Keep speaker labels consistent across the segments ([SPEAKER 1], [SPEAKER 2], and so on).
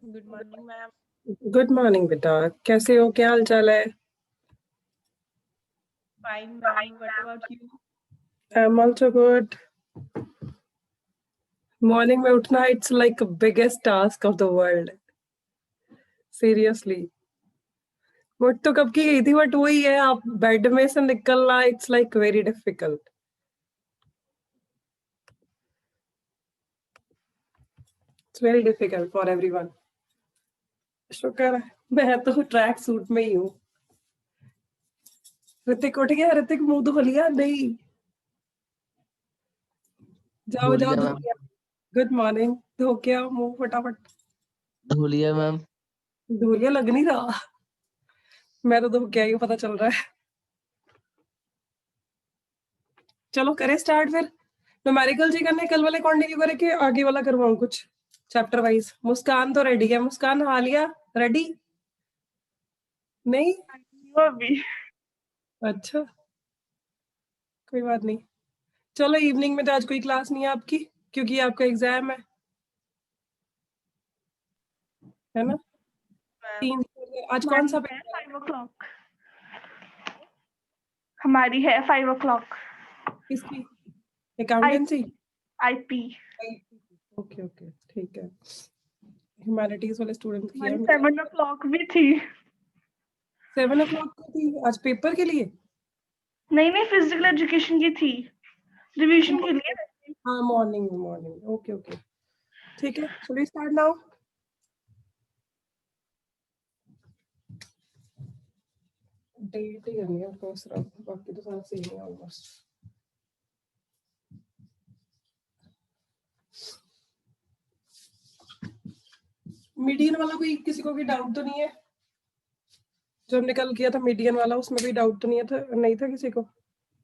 [SPEAKER 1] Good morning ma'am.
[SPEAKER 2] Good morning बेटा, कैसे हो? क्या हाल चाल है?
[SPEAKER 1] Fine ma'am, what about you?
[SPEAKER 2] I am also good. Morning में उठना it's like biggest task of the world, seriously. उठ तो कब की गई थी, बट वही है, आप बेड में से निकलना it's like very difficult. It's very difficult for everyone. शुक्र है मैं तो ट्रैक सूट में ही हूँ। ऋतिक उठ गया? ऋतिक मुंह धो लिया? नहीं, जाओ जाओ
[SPEAKER 3] धो
[SPEAKER 2] धो
[SPEAKER 3] लिया
[SPEAKER 2] के। गुड मॉर्निंग, धो के आओ मुंह फटाफट।
[SPEAKER 3] मैम।
[SPEAKER 2] धो लिया? लग नहीं रहा। मैं तो धो के आई हूँ, पता चल रहा है। चलो करें स्टार्ट फिर। न्यूमेरिकल जी करने, कल वाले कंटिन्यू करे कि आगे वाला करवाऊं कुछ चैप्टर वाइज? मुस्कान तो रेडी है। मुस्कान, हालिया रेडी नहीं?
[SPEAKER 1] अभी
[SPEAKER 2] अच्छा, कोई बात नहीं। चलो इवनिंग में तो आज कोई क्लास नहीं है आपकी, क्योंकि आपका एग्जाम है ना? 3 आज कौन सा
[SPEAKER 1] है
[SPEAKER 2] पेपर है?
[SPEAKER 1] 5 o'clock। हमारी है 5 o'clock।
[SPEAKER 2] किसकी? अकाउंटेंसी?
[SPEAKER 1] आईपी।
[SPEAKER 2] ओके ओके, ठीक है। ह्यूमैनिटीज वाले स्टूडेंट की है
[SPEAKER 1] हमारी
[SPEAKER 2] उनकी।
[SPEAKER 1] 7 o'clock भी थी।
[SPEAKER 2] 7 o'clock को थी आज पेपर के लिए?
[SPEAKER 1] नहीं, फिजिकल एजुकेशन की थी, रिवीजन के लिए।
[SPEAKER 2] हाँ, मॉर्निंग मॉर्निंग, ओके ओके, ठीक है। Should we start now? Date ही करनी है उसको सिर्फ, बाकी तो सब सेम है ऑलमोस्ट। मीडियन वाला कोई किसी को भी डाउट तो नहीं है? जो हमने कल किया था मीडियन वाला, उसमें कोई डाउट तो नहीं था? नहीं था किसी को?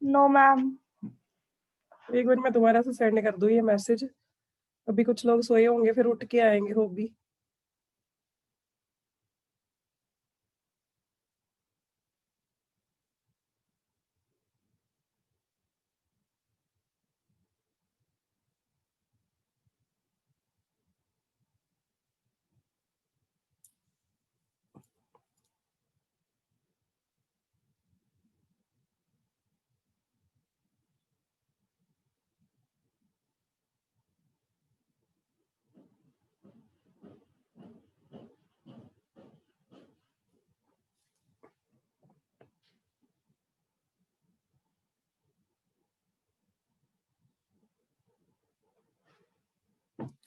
[SPEAKER 1] No ma'am.
[SPEAKER 2] एक बार मैं दोबारा से सेंड कर दूँ ये मैसेज। अभी कुछ लोग सोए होंगे, फिर उठ के आएंगे हो भी।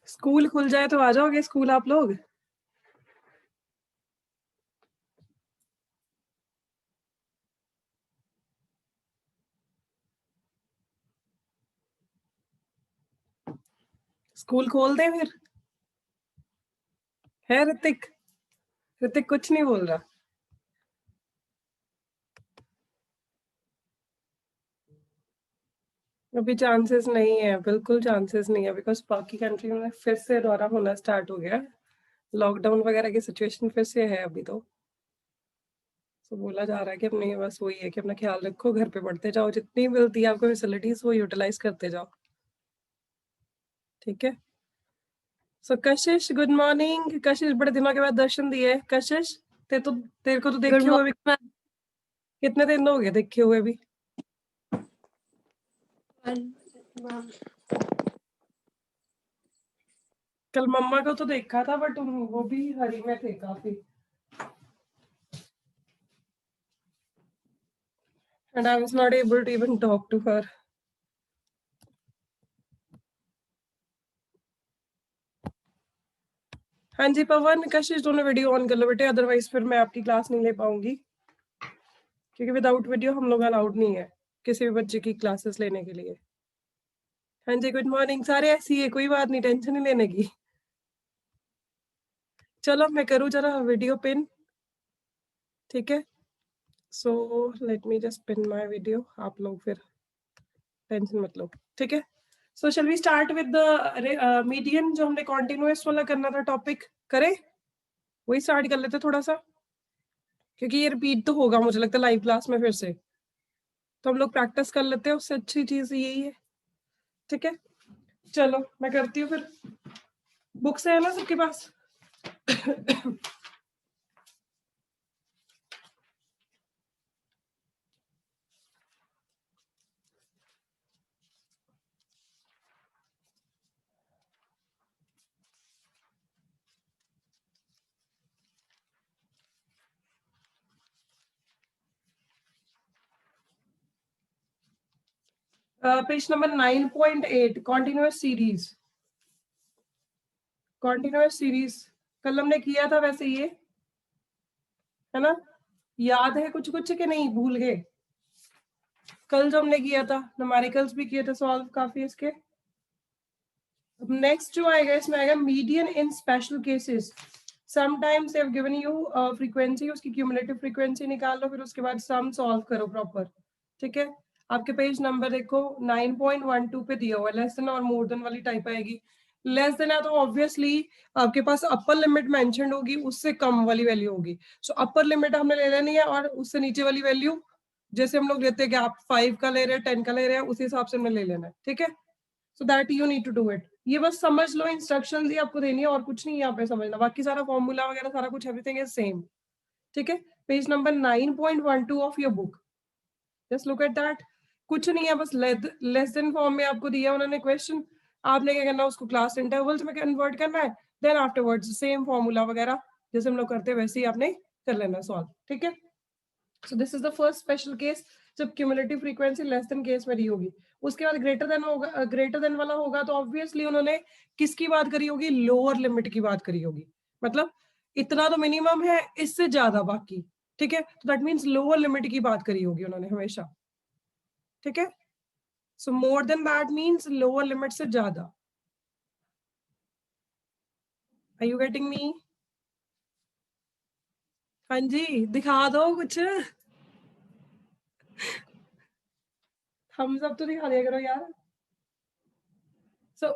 [SPEAKER 2] स्कूल खुल जाए तो आ जाओगे स्कूल आप लोग? स्कूल खोल दें फिर? है ऋतिक? ऋतिक कुछ नहीं बोल रहा। अभी चांसेस नहीं है, बिल्कुल चांसेस नहीं है, बिकॉज बाकी कंट्री में फिर से दौरा होना स्टार्ट हो गया। लॉकडाउन वगैरह की सिचुएशन फिर से है अभी तो बोला जा रहा है कि अपने बस वही है कि अपना ख्याल रखो, घर पे पढ़ते जाओ, जितनी मिलती है आपको फैसिलिटीज वो यूटिलाइज करते जाओ, ठीक है? सो कशिश, गुड मॉर्निंग। कशिश, बड़े दिनों के बाद दर्शन दिए। कशिश, तेरे को तो देखे हुए भी कितने दिन हो गए देखे हुए भी? कल मम्मा को तो देखा था, बट वो भी हरी में थे काफी। And I was not able to even talk to her. हाँ जी पवन, कशिश, दोनों वीडियो ऑन कर लो बेटे, अदरवाइज फिर मैं आपकी क्लास नहीं ले पाऊंगी, क्योंकि विदाउट वीडियो हम लोग अलाउड नहीं है किसी भी बच्चे की क्लासेस लेने के लिए। हाँ जी, गुड मॉर्निंग। सारे ऐसी है, कोई बात नहीं, टेंशन नहीं लेने की। चलो मैं करूँ जरा वीडियो पिन, ठीक है? So let me just pin my video, आप लोग फिर टेंशन मत लो, ठीक है? So shall we start with the median, जो हमने कॉन्टिन्यूअस वाला करना था टॉपिक, करें वही स्टार्ट कर लेते थोड़ा सा, क्योंकि ये रिपीट तो होगा मुझे लगता है लाइव क्लास में फिर से, तो हम लोग प्रैक्टिस कर लेते हैं, उससे अच्छी चीज यही है, ठीक है? चलो मैं करती हूँ फिर। बुक्स है ना सबके पास? Page number 9.8 continuous series. Continuous series कल हमने किया था वैसे ये, है ना? याद है कुछ कुछ के नहीं, भूल गए? कल जो हमने किया था, न्यूमेरिकल्स भी किए थे सॉल्व काफी इसके। अब नेक्स्ट जो आएगा इसमें आएगा median in special cases. Sometimes they have given you frequency, उसकी क्यूमुलेटिव फ्रीक्वेंसी निकाल लो, फिर उसके बाद सम सॉल्व करो प्रॉपर। ठीक है, आपके पेज नंबर देखो 9.12 पे दिया हुआ है, लेस देन और मोर देन वाली टाइप आएगी। लेस देन है तो ऑब्वियसली आपके पास अपर लिमिट मेंशन होगी, उससे कम वाली वैल्यू होगी। सो अपर लिमिट हमने ले लेनी है और उससे नीचे वाली वैल्यू, जैसे हम लोग लेते हैं कि आप 5 का ले रहे हैं, 10 का ले रहे हैं, उसी हिसाब से हमने ले लेना है। ठीक है, so that you need to do it. ये बस समझ लो, इंस्ट्रक्शंस ही आपको देनी है और कुछ नहीं यहाँ पे समझना, बाकी सारा फॉर्मूला वगैरह सारा कुछ एवरीथिंग इज सेम। ठीक है, page number 9.12 of your book, just look at that. कुछ नहीं है, बस लेस देन फॉर्म में आपको दिया उन्होंने क्वेश्चन, आपने क्या करना है उसको क्लास इंटरवल्स में कन्वर्ट करना है, देन आफ्टरवर्ड्स सेम फॉर्मूला वगैरह जैसे हम लोग करते हैं वैसे ही आपने कर लेना सॉल्व। ठीक है, so this is the first special case जब cumulative frequency less than case में दी होगी। उसके बाद ग्रेटर देन होगा, ग्रेटर देन वाला होगा तो ऑब्वियसली उन्होंने किसकी बात करी होगी? लोअर लिमिट की बात करी होगी। मतलब इतना तो मिनिमम है, इससे ज्यादा बाकी। ठीक है, तो दैट मींस लोअर लिमिट की बात करी होगी उन्होंने हमेशा। ठीक है, so more than that means lower limit से ज्यादा। Are you getting me? हाँ जी, दिखा दो कुछ, हम सब तो दिखा दिया करो यार। सो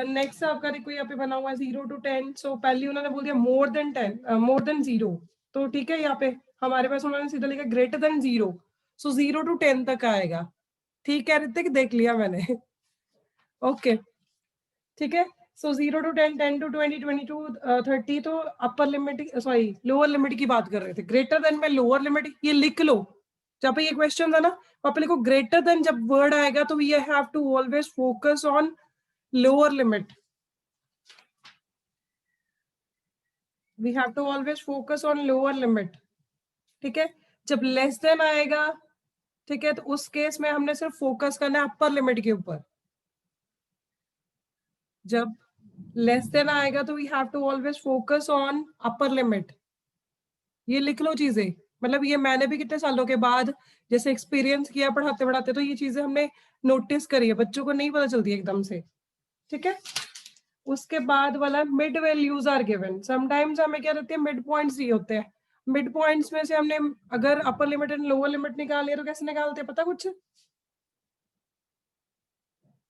[SPEAKER 2] नेक्स्ट आपका देखो यहाँ पे बना हुआ है 0 to 10। सो पहले उन्होंने बोल दिया मोर देन 10, मोर देन 0। तो ठीक है, यहाँ पे हमारे पास उन्होंने सीधा लिखा ग्रेटर देन 0। सो 0 to 10 तक आएगा। ठीक कह रहे थे कि देख लिया मैंने। ओके ठीक है, सो 0 to 10, 10 to 20, 20 to 30 तो upper limit, sorry lower limit की बात कर रहे थे। ग्रेटर देन में लोअर लिमिट, ये लिख लो जहाँ पे ये क्वेश्चन था ना, वहां पे लिखो ग्रेटर देन, जब वर्ड आएगा तो we have to always focus on lower limit. We have to always focus on lower limit. ठीक है, जब लेस देन आएगा, ठीक है, तो उस केस में हमने सिर्फ फोकस करना है अपर लिमिट के ऊपर। जब लेस देन आएगा तो we have to always focus on upper limit. ये लिख लो चीजें, मतलब ये मैंने भी कितने सालों के बाद जैसे एक्सपीरियंस किया पढ़ाते पढ़ाते, तो ये चीजें हमने नोटिस करी है, बच्चों को नहीं पता चलती एकदम से। ठीक है, उसके बाद वाला mid values are given. Sometimes हमें क्या रहती है, मिड पॉइंट्स दिए होते हैं। मिड पॉइंट्स में से हमने अगर upper limit and lower limit निकाली है तो कैसे निकालते हैं पता कुछ?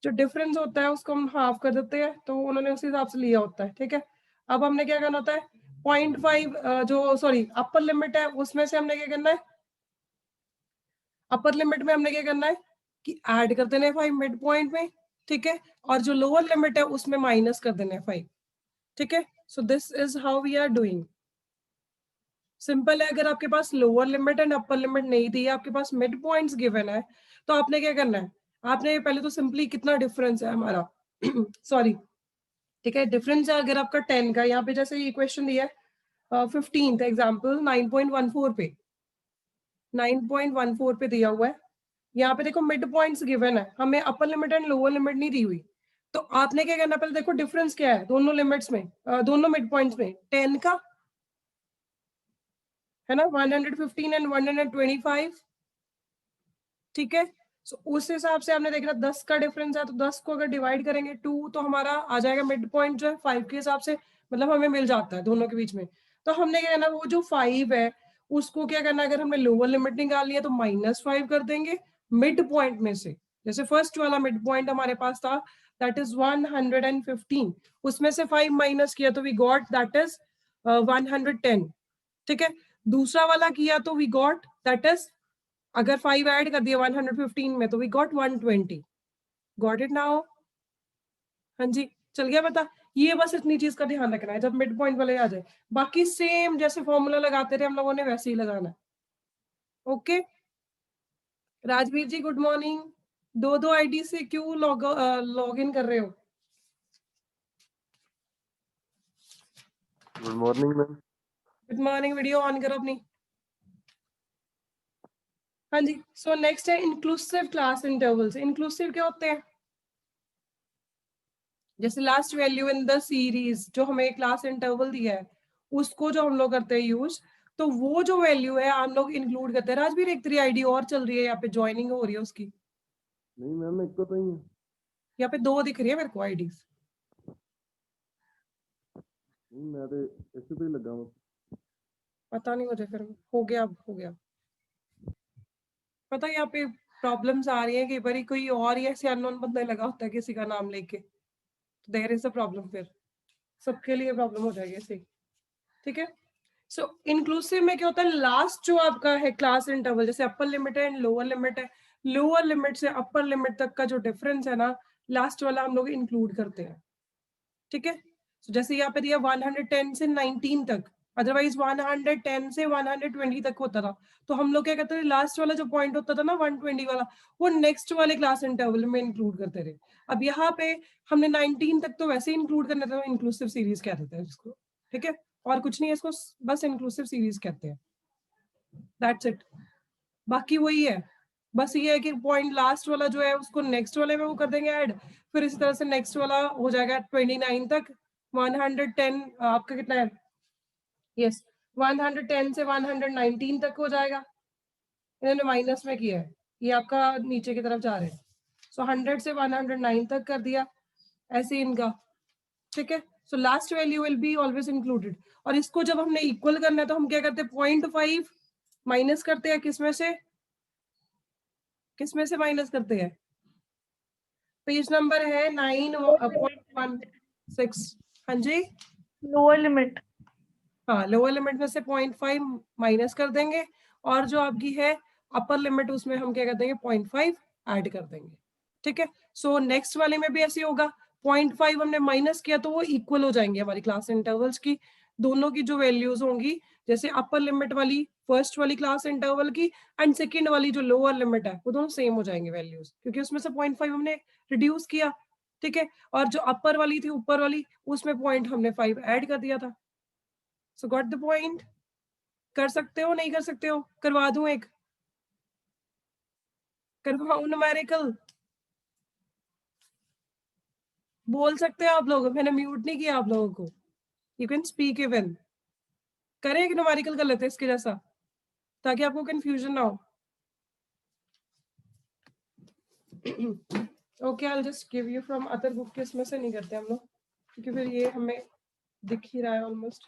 [SPEAKER 2] जो डिफरेंस होता है उसको हम हाफ कर देते हैं, तो उन्होंने उसी हिसाब से लिया होता है। ठीक है, अब हमने क्या करना होता है, 0.5 जो सॉरी अपर लिमिट है उसमें से हमने क्या करना है, अपर लिमिट में हमने क्या करना है कि ऐड कर देना है 5 मिड पॉइंट में। ठीक है, और जो लोअर लिमिट है उसमें माइनस कर देना है 5। ठीक है, so this is how we are doing. Simple है, अगर आपके पास lower limit and upper limit नहीं दी है, आपके पास मिड पॉइंट्स गिवन है, तो आपने क्या करना है, आपने पहले तो सिंपली कितना डिफरेंस है हमारा सॉरी ठीक है, डिफरेंस है अगर आपका 10 का, यहाँ पे जैसे ये क्वेश्चन दिया है 15th एग्जाम्पल 9.14 पे, 9.14 पे दिया हुआ है। यहाँ पे देखो मिड पॉइंट्स गिवन है, हमें upper limit and lower limit नहीं दी हुई। तो आपने क्या करना, पहले देखो डिफरेंस क्या है दोनों लिमिट्स में, दोनों मिड पॉइंट्स में 10 का, है ना, 115 एंड 125। ठीक है, सो उस हिसाब से आपने देखना 10 का डिफरेंस है, तो 10 को अगर डिवाइड करेंगे 2 तो हमारा आ जाएगा मिड पॉइंट जो है 5 के हिसाब से, मतलब हमें मिल जाता है दोनों के बीच में। तो हमने क्या करना, वो जो 5 है उसको क्या करना, अगर हमें लोअर लिमिट निकालनी है तो -5 कर देंगे मिड पॉइंट में से। जैसे फर्स्ट वाला मिड पॉइंट हमारे पास था दैट इज 115, उसमें से 5 माइनस किया तो वी गॉट दैट इज 110। ठीक है, दूसरा वाला किया तो वी गॉट दैट इज, अगर 5 ऐड कर दिया 115 में तो we got 120। Got it now? हाँ जी, चल गया पता? ये बस इतनी चीज का ध्यान रखना है जब मिड पॉइंट वाले आ जाए, बाकी सेम जैसे फॉर्मूला लगाते थे हम लोगों ने वैसे ही लगाना है। ओके राजवीर जी गुड मॉर्निंग। दो आईडी से क्यों लॉग इन कर रहे हो?
[SPEAKER 4] Good morning ma'am.
[SPEAKER 2] Good morning, video on करो अपनी। हाँ जी, सो नेक्स्ट है इंक्लूसिव क्लास इंटरवल्स। इंक्लूसिव क्या होते हैं? जैसे last value in the series जो हमें क्लास इंटरवल दिया है उसको जो हम लोग करते हैं यूज, तो वो जो वैल्यू है हम लोग इंक्लूड करते हैं। राजवीर एक तेरी आईडी और चल रही है यहाँ पे, ज्वाइनिंग हो रही है उसकी।
[SPEAKER 4] नहीं मैम एक तो ही है।
[SPEAKER 2] यहाँ पे 2 दिख रही है मेरे को आईडीज।
[SPEAKER 4] नहीं मैं तो ऐसे पे ही लगा हूँ।
[SPEAKER 2] पता नहीं मुझे, फिर हो गया, अब हो गया। पता है यहाँ पे प्रॉब्लम्स आ रही है कि बारी कोई और ही ऐसे अननोन बंदा लगा होता है किसी का नाम लेके, तो देयर इज अ प्रॉब्लम, फिर सबके लिए प्रॉब्लम हो जाएगी ऐसे। ठीक है, सो इंक्लूसिव में क्या होता है, लास्ट जो आपका है क्लास इंटरवल, जैसे अपर लिमिट है एंड लोअर लिमिट है, लोअर लिमिट से अपर लिमिट तक का जो डिफरेंस है ना, लास्ट वाला हम लोग इंक्लूड करते हैं। ठीक है, so जैसे यहाँ पे दिया 110 से 19 तक, अदरवाइज 110 से 120 तक होता था, तो हम लोग क्या करते थे, लास्ट वाला जो पॉइंट होता था ना 120 वाला, वो नेक्स्ट वाले क्लास इंटरवल में इंक्लूड करते थे। अब यहाँ पे हमने 19 तक तो वैसे ही इंक्लूड करना था, इंक्लूसिव सीरीज कह देते हैं इसको। ठीक है, और कुछ नहीं है इसको, बस इंक्लूसिव सीरीज कहते हैं, दैट्स इट। बाकी वही है, बस ये है कि पॉइंट लास्ट वाला जो है उसको नेक्स्ट वाले में वो कर देंगे ऐड, फिर इस तरह से नेक्स्ट वाला हो जाएगा 29 तक। 110 आपका कितना है, यस 110 से 119 तक हो जाएगा। इन्होंने माइनस में किया है, ये आपका नीचे की तरफ जा रहे हैं, सो 100 से 109 तक कर दिया ऐसे इनका। ठीक है, so last value will be always included. और इसको जब हमने इक्वल करना है तो हम क्या करते हैं, 0.5 माइनस करते हैं, किसमें से माइनस करते हैं? पेज नंबर है 9.16। हाँ जी,
[SPEAKER 1] लोअर लिमिट।
[SPEAKER 2] हाँ लोअर लिमिट में से 0.5 माइनस कर देंगे, और जो आपकी है अपर लिमिट उसमें हम क्या कर देंगे, 0.5 ऐड कर देंगे। ठीक है, सो नेक्स्ट वाले में भी ऐसे होगा, 0.5 हमने माइनस किया तो वो इक्वल हो जाएंगे हमारी क्लास इंटरवल्स की, दोनों की जो वैल्यूज होंगी, जैसे अपर लिमिट वाली फर्स्ट वाली क्लास इंटरवल की एंड सेकेंड वाली जो लोअर लिमिट है वो दोनों सेम हो जाएंगे वैल्यूज, क्योंकि उसमें से 0.5 हमने रिड्यूस किया। ठीक है, और जो अपर वाली थी ऊपर वाली उसमें पॉइंट हमने 5 ऐड कर दिया था। सो गॉट द पॉइंट? कर सकते हो, नहीं कर सकते हो? करवा दूं एक, करवाऊं न्यूमेरिकल? बोल सकते हो आप लोग, मैंने म्यूट नहीं किया आप लोगों को, यू कैन स्पीक इवन। करें एक न्यूमेरिकल कर लेते हैं इसके जैसा, ताकि आपको कंफ्यूजन ना हो। Okay, I will just give you from other book, के इसमें से नहीं करते हम लोग, क्योंकि फिर ये हमें दिख ही रहा है ऑलमोस्ट।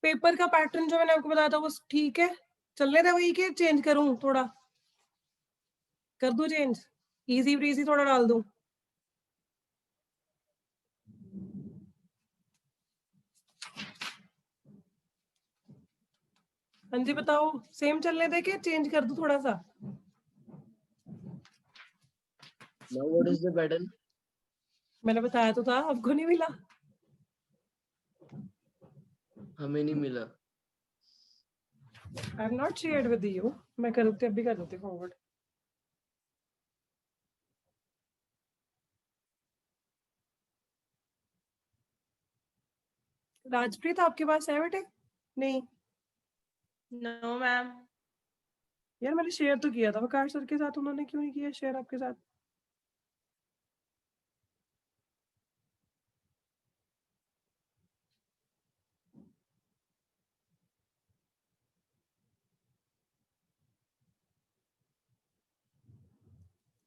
[SPEAKER 2] पेपर का पैटर्न जो मैंने आपको बताया था वो ठीक है, चलने था वही, के चेंज करूं थोड़ा, कर दूं चेंज, इजी ब्रीजी थोड़ा डाल दूं? हाँ जी बताओ, सेम चलने दे के चेंज कर दूं थोड़ा सा?
[SPEAKER 3] Now what is the pattern?
[SPEAKER 2] मैंने बताया तो था, आपको नहीं मिला?
[SPEAKER 3] हमें नहीं मिला।
[SPEAKER 2] I am not shared with you, मैं कर देती, अभी कर देती फॉरवर्ड। राजप्रीत आपके पास है बेटे? नहीं
[SPEAKER 1] नो मैम।
[SPEAKER 2] यार मैंने शेयर तो किया था वकार सर के साथ, उन्होंने क्यों नहीं किया शेयर आपके साथ?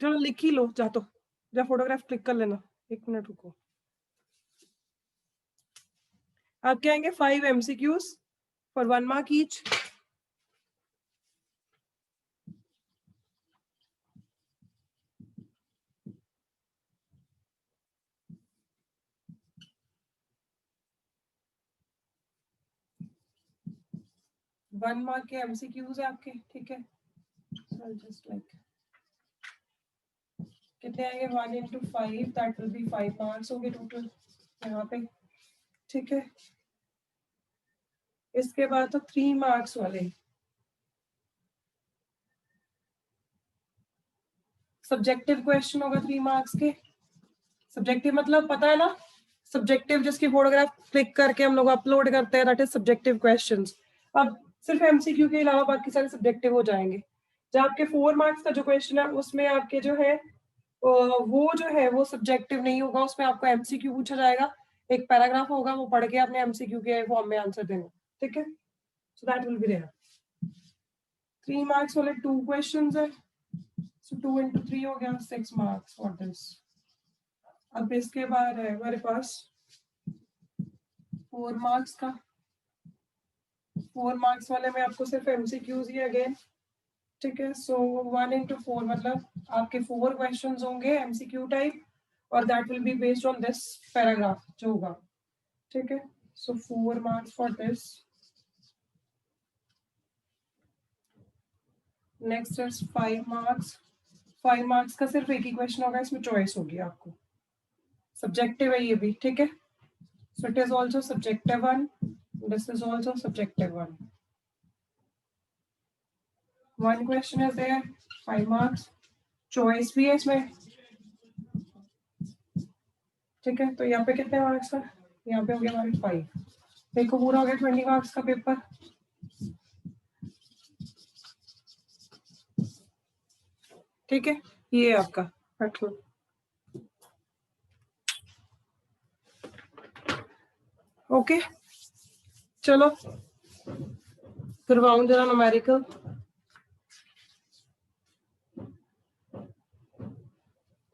[SPEAKER 2] चलो लिख ही लो, जा तो जा फोटोग्राफ क्लिक कर लेना, 1 मिनट रुको। आप क्या आएंगे, 5 MCQs for 1 mark each. 1 mark के एमसीक्यूज है आपके, ठीक है। So just like कितने आएंगे 1 into 5 that will B 5 marks हो गए टोटल यहाँ पे, ठीक है। इसके बाद तो 3 मार्क्स वाले सब्जेक्टिव क्वेश्चन होगा 3 मार्क्स के। सब्जेक्टिव मतलब पता है ना, सब्जेक्टिव जिसकी फोटोग्राफ क्लिक करके हम लोग अपलोड करते हैं, दैट इज सब्जेक्टिव क्वेश्चंस। अब सिर्फ एमसीक्यू के अलावा बाकी सारे सब्जेक्टिव हो जाएंगे। जब आपके 4 मार्क्स का जो क्वेश्चन है उसमें आपके जो है वो जो है वो सब्जेक्टिव नहीं होगा, उसमें आपको एमसीक्यू पूछा जाएगा, एक पैराग्राफ होगा, वो पढ़ के आपने एमसीक्यू के फॉर्म में आंसर देना, ठीक है। So that will be there. 3 marks वाले 2 क्वेश्चंस है, सो 2 into 3 हो गया 6 मार्क्स फॉर दिस। अब इसके बाद है हमारे पास 4 मार्क्स का। 4 मार्क्स वाले में आपको सिर्फ एमसीक्यूज ही अगेन, ठीक है। सो 1 into 4 मतलब आपके 4 क्वेश्चंस होंगे एमसीक्यू टाइप, और that will be based on this paragraph जो होगा, ठीक है। सो 4 marks for this. Next is 5 marks. 5 marks का सिर्फ एक ही क्वेश्चन होगा, इसमें चॉइस होगी आपको, सब्जेक्टिव है ये भी, ठीक है। So it is also subjective one, this is also subjective one. One question is there, 5 marks, choice भी है इसमें, ठीक है। तो यहाँ पे कितने मार्क्स है, यहाँ पे हो गया हमारे 5, देखो पूरा हो गया 20 मार्क्स का पेपर। ठीक है, ये है आपका रख लो। ओके चलो करवाऊं जरा न्यूमेरिकल।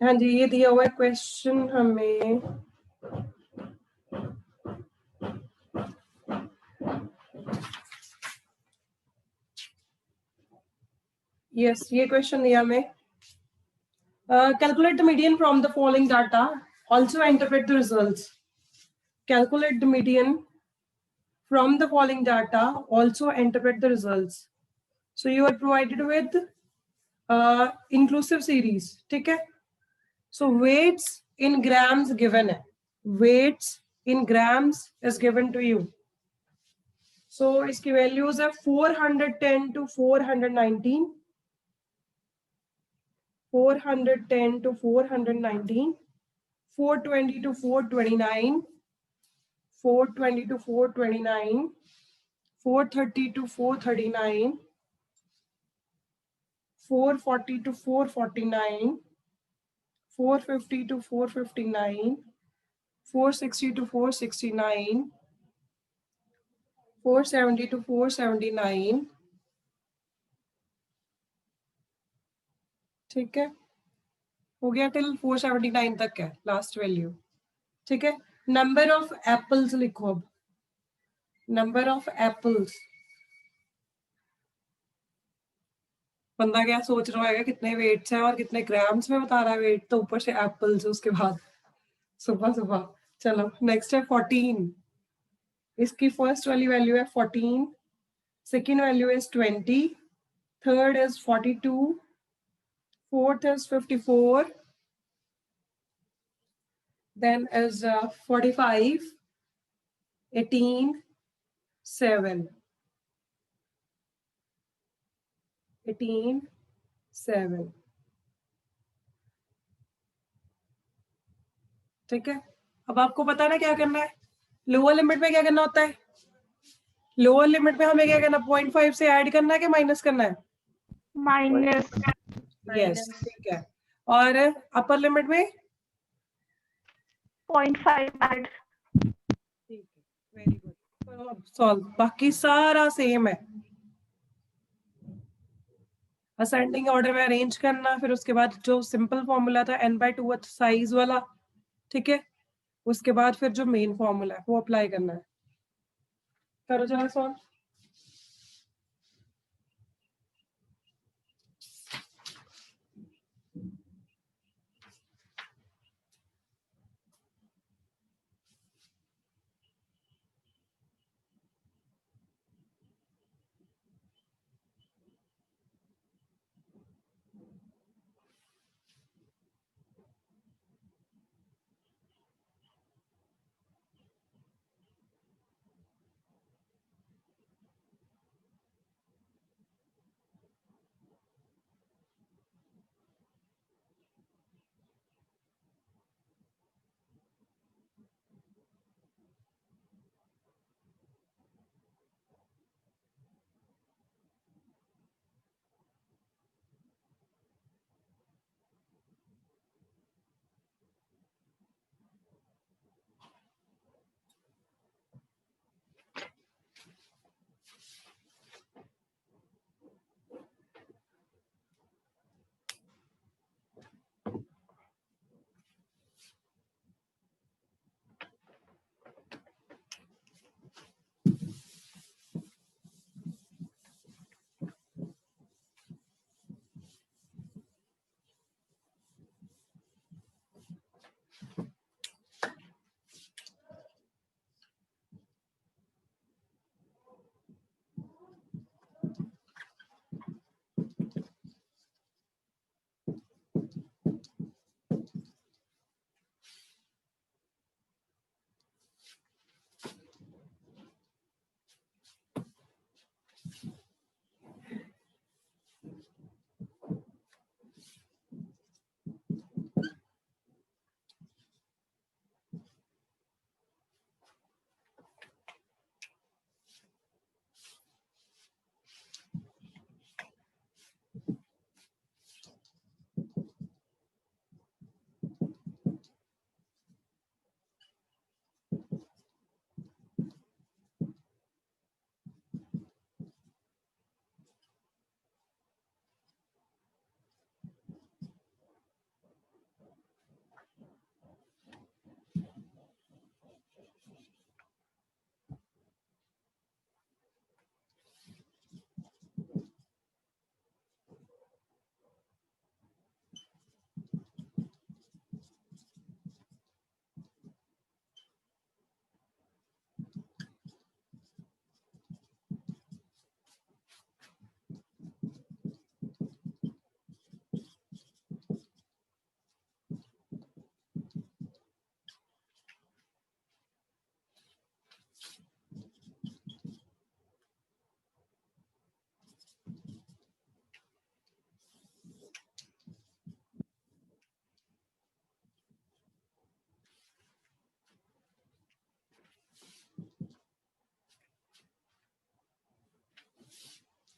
[SPEAKER 2] हाँ जी, ये दिया हुआ है क्वेश्चन हमें, यस ये क्वेश्चन दिया हमें, calculate the median from the following data, also interpret the results. Calculate the median from the following data, also interpret the results. So you are provided with inclusive series, ठीक है। So weights in grams given है, weights in grams is given to you. So इसकी values है 410 to 419, 410 to 419, 420 to 429, 420 to 429, 430 to 439, 440 to 449, 450 to 459, 460 to 469, 470 to 479, ठीक है, हो गया till 479 तक है लास्ट वैल्यू, ठीक है। नंबर ऑफ एप्पल्स लिखो अब, नंबर ऑफ एप्पल्स। बंदा क्या सोच रहा है कितने वेट्स है और कितने ग्राम्स में बता रहा है वेट, तो ऊपर से एप्पल्स उसके बाद सुबह सुबह। चलो नेक्स्ट है 14, इसकी फर्स्ट वाली वैल्यू है 14, second value is 20, third is 42, fourth is 54, then is 45, 18, 7, 18, 7, ठीक है। अब आपको पता है ना क्या करना है, लोअर लिमिट में क्या करना होता है, लोअर लिमिट में हमें क्या करना, 0.5 से ऐड करना है कि माइनस करना है,
[SPEAKER 1] माइनस,
[SPEAKER 2] यस ठीक है। और अपर लिमिट में
[SPEAKER 1] 0.5 ऐड।
[SPEAKER 2] ठीक है, वेरी गुड। करो अब सॉल्व, बाकी सारा सेम है, असेंडिंग ऑर्डर में अरेंज करना, फिर उसके बाद जो सिंपल फॉर्मूला था n/2 साइज वाला, ठीक है, उसके बाद फिर जो मेन फॉर्मूला है वो अप्लाई करना है। करो जरा सॉल्व।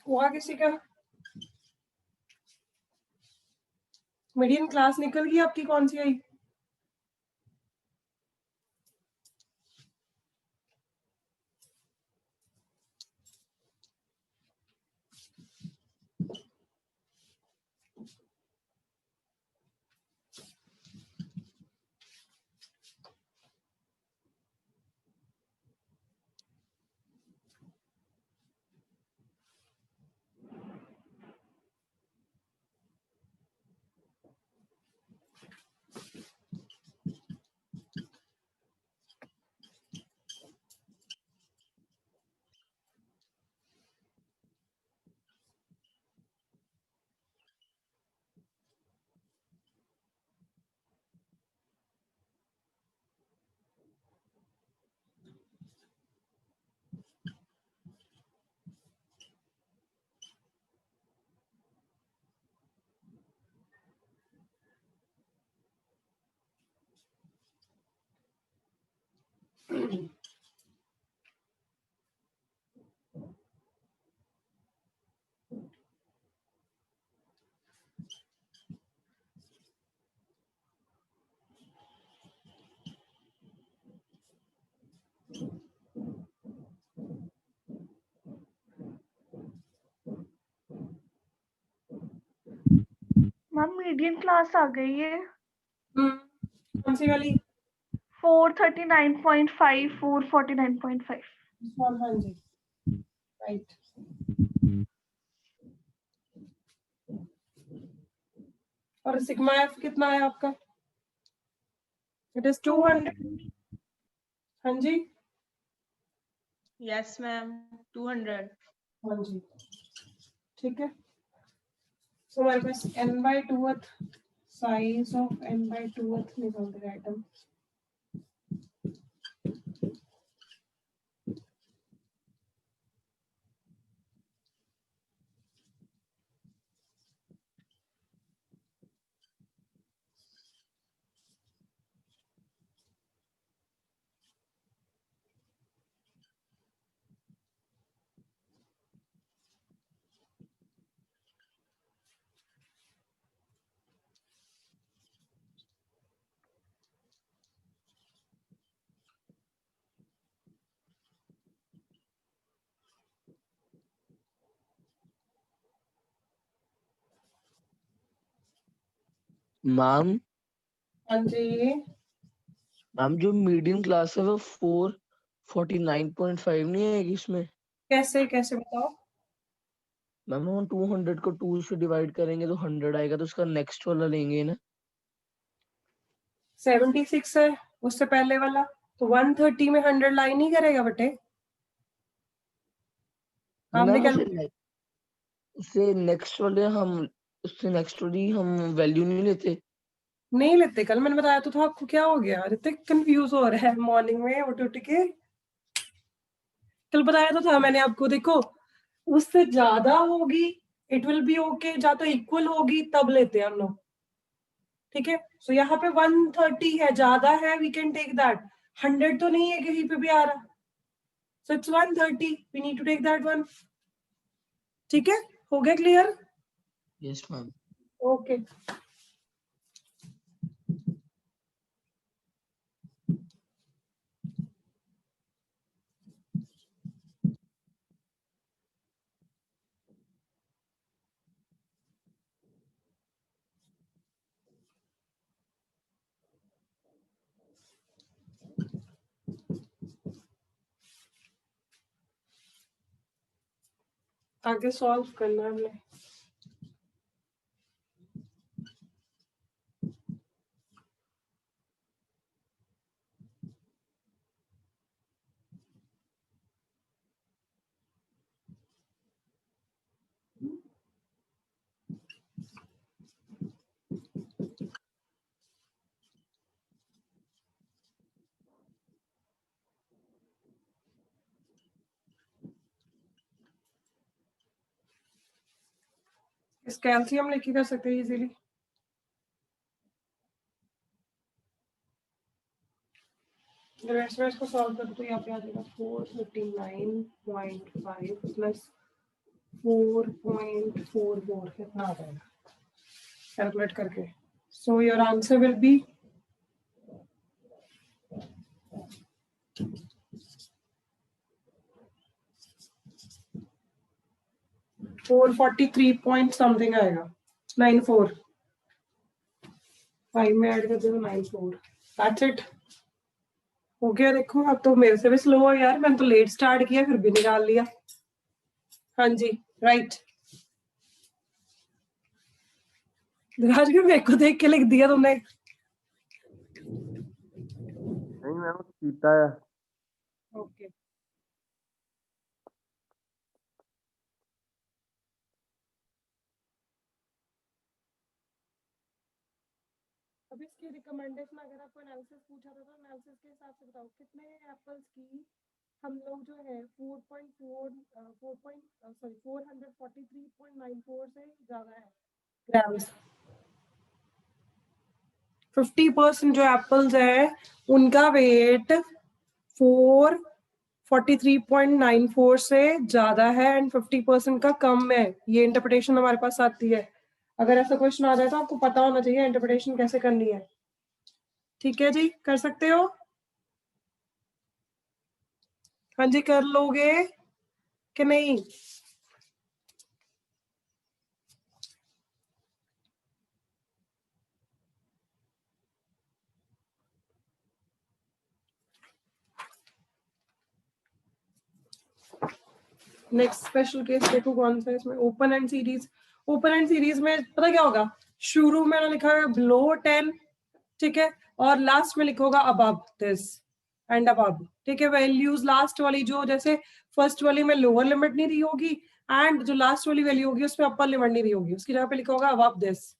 [SPEAKER 2] हुआ किसी का? मीडियन क्लास निकल गई आपकी, कौन सी आई?
[SPEAKER 1] मैम मीडियन क्लास आ गई है।
[SPEAKER 2] कौन सी वाली?
[SPEAKER 1] 439.5, 449.5।
[SPEAKER 2] हाँ जी, राइट। और सिग्मा एफ कितना है आपका? It is 200। हाँ जी,
[SPEAKER 5] Yes, ma'am. 200.
[SPEAKER 2] हाँ जी, ठीक है। सो हमारे पास n/2th साइज ऑफ n/2th निकाल देगा आइटम।
[SPEAKER 3] मैम
[SPEAKER 2] हाँ जी,
[SPEAKER 3] मैम जो मीडियम क्लास है वो 449.5 नहीं आएगी इसमें?
[SPEAKER 2] कैसे कैसे बताओ?
[SPEAKER 3] मैम हम 200 को 2 से डिवाइड करेंगे तो 100 आएगा, तो उसका नेक्स्ट वाला लेंगे ना।
[SPEAKER 2] 76 है उससे पहले वाला, तो 130 में 100 लाइन ही करेगा बेटे। आपने
[SPEAKER 3] मैम
[SPEAKER 2] क्या
[SPEAKER 3] उससे नेक्स्ट वाले हम उससे नेक्स्ट वाली हम वैल्यू नहीं लेते।
[SPEAKER 2] नहीं लेते? कल मैंने बताया तो था आपको, क्या हो गया? इतने कंफ्यूज हो रहा है मॉर्निंग में उठ उठ के। कल बताया तो था मैंने आपको, देखो उससे ज्यादा होगी इट विल बी ओके, या तो इक्वल होगी तब लेते हैं हम लोग, ठीक है। सो यहाँ पे 130 है, ज्यादा है, वी कैन टेक दैट। 100 तो नहीं है कहीं पे भी आ रहा, so it's 130, we need to take that one. ठीक है, हो गया क्लियर?
[SPEAKER 3] Yes ma'am.
[SPEAKER 2] ओके। आगे सॉल्व करना है हमने। इस कैल्शियम लेके कर सकते हैं इजीली। अगर ऐसे इसको सॉल्व करो तो यहाँ पे आ जाएगा 439.5 प्लस 4.44 कितना आ जाएगा कैलकुलेट करके. So your answer will be 443 point something आएगा. 94. 5 में ऐड कर दे तो 94. That's it. हो गया. देखो अब तो मेरे से भी स्लो है यार. मैंने तो लेट स्टार्ट किया फिर भी निकाल लिया. हाँ जी राइट. राज भी मेरे को देख के लिख दिया तुमने.
[SPEAKER 4] नहीं मैम कीता है.
[SPEAKER 2] ओके. अब इसकी रिकमेंडेशन अगर आपको एनालिसिस पूछा था तो एनालिसिस के हिसाब से बताओ कितने एप्पल्स की हम लोग जो है 443.94 से ज्यादा है ग्राम्स. 50% जो एप्पल्स है उनका वेट 443.94 से ज्यादा है एंड 50% का कम है. ये इंटरप्रिटेशन हमारे पास आती है. अगर ऐसा क्वेश्चन आ जाए तो आपको पता होना चाहिए इंटरप्रिटेशन कैसे करनी है. ठीक है जी, कर सकते हो. हाँ जी, कर लोगे कि नहीं? नेक्स्ट स्पेशल केस देखो कौन सा है इसमें. Open and series. Open and series में पता क्या होगा, शुरू में ना लिखा है बिलो 10, ठीक है, और लास्ट में लिखा होगा अबव दिस एंड अबव. ठीक है, वैल्यूज लास्ट वाली जो जैसे फर्स्ट वाली में लोअर लिमिट नहीं दी होगी एंड जो लास्ट वाली वैल्यू होगी उसमें अपर लिमिट नहीं दी होगी, उसकी जगह पे लिखा होगा अबव दिस.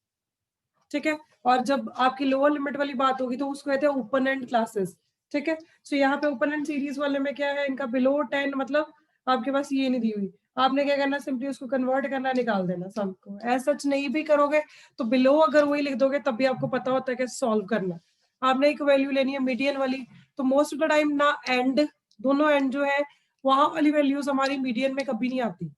[SPEAKER 2] ठीक है, और जब आपकी लोअर लिमिट वाली बात होगी तो उसको कहते हैं ओपन एंड क्लासेस. ठीक है, सो यहाँ पे ओपन एंड सीरीज वाले में क्या है, इनका बिलो 10 मतलब आपके पास ये नहीं दी हुई. आपने क्या करना, सिंपली उसको कन्वर्ट करना, निकाल देना सम को. ऐसा सच नहीं भी करोगे तो बिलो अगर वही लिख दोगे तब भी आपको पता होता है कैसे सॉल्व करना. आपने एक वैल्यू लेनी है मीडियन वाली, तो मोस्ट ऑफ द टाइम ना एंड, दोनों एंड जो है वहां वाली वैल्यूज हमारी मीडियन में कभी नहीं आती.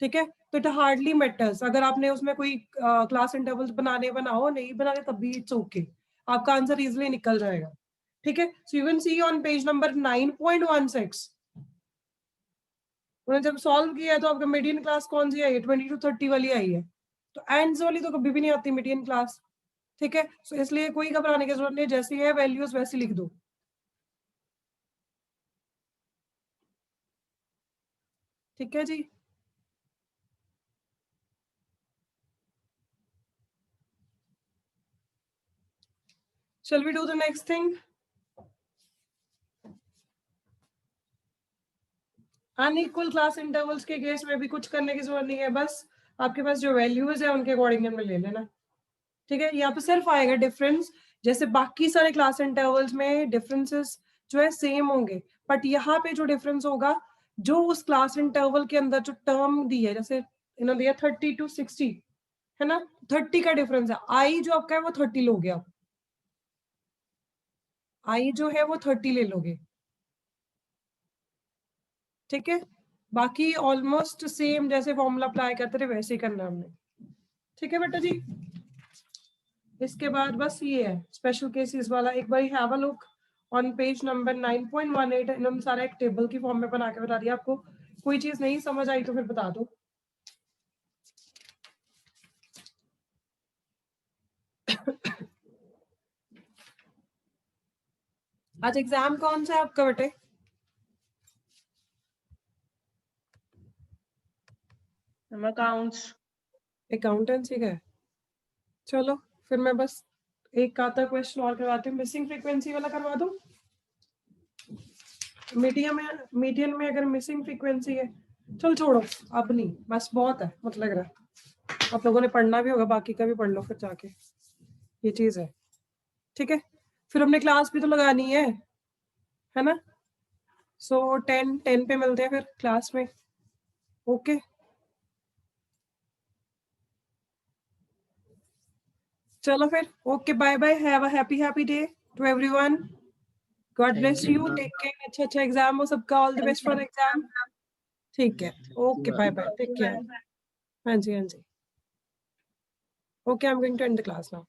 [SPEAKER 2] ठीक है, तो इट हार्डली मैटर्स. अगर आपने उसमें कोई क्लास इंटरवल्स बनाओ, नहीं बनाने तब भी इट्स ओके, आपका आंसर इजीली निकल जाएगा. ठीक है, so you can see on page number 9.16 उन्होंने जब सॉल्व किया है तो आपका मीडियन क्लास कौन सी आई है, 20 to 30 वाली आई है. तो एंड्स वाली तो कभी भी नहीं आती मीडियन क्लास. ठीक है, सो इसलिए कोई घबराने की जरूरत नहीं, जैसी है वैल्यूज वैसी लिख दो. ठीक है जी. Shall we do the next thing? Unequal class intervals के केस में भी कुछ करने की जरूरत नहीं है, बस आपके पास जो वैल्यूज है उनके अकॉर्डिंग हमें ले लेना. ठीक है, यहाँ पे सिर्फ आएगा डिफरेंस, जैसे बाकी सारे क्लास इंटरवल्स में डिफरेंसेस जो है सेम होंगे, बट यहाँ पे जो डिफरेंस होगा जो उस क्लास इंटरवल के अंदर जो टर्म दी है, जैसे इन्होंने दिया 30 to 60 है ना, 30 का डिफरेंस है. आई जो आपका है वो 30 लोगे आप, आई जो है वो 30 ले लोगे. ठीक है, बाकी ऑलमोस्ट सेम जैसे फॉर्मूला अप्लाई करते थे वैसे ही करना हमने. ठीक है बेटा जी. इसके बाद बस ये है स्पेशल केसेस वाला. एक बार have a look on page number 9.18. इन्होंने सारा एक टेबल की फॉर्म में बना के बता दिया. आपको कोई चीज नहीं समझ आई तो फिर बता दो. आज एग्जाम कौन सा है आपका बेटे?
[SPEAKER 5] अकाउंट्स.
[SPEAKER 2] अकाउंटेंसी का है. चलो फिर मैं बस एक आता क्वेश्चन और करवाती हूँ. मिसिंग फ्रीक्वेंसी वाला करवा दो. मीडियन में अगर मिसिंग फ्रीक्वेंसी है, चल छोड़ो अब नहीं, बस बहुत है, मत लग रहा. आप लोगों ने पढ़ना भी होगा, बाकी का भी पढ़ लो फिर जाके, ये चीज है. ठीक है, फिर हमने क्लास भी तो लगानी है ना. सो 10 पे मिलते हैं फिर क्लास में. ओके, चलो फिर. Okay, bye bye. Have a happy day to everyone. God bless you. Take care. अच्छा एग्जाम हो सबका. All the best for exam. ठीक है, okay, bye bye, take care. हाँ जी, हाँ जी। Okay, I am going to end the class now.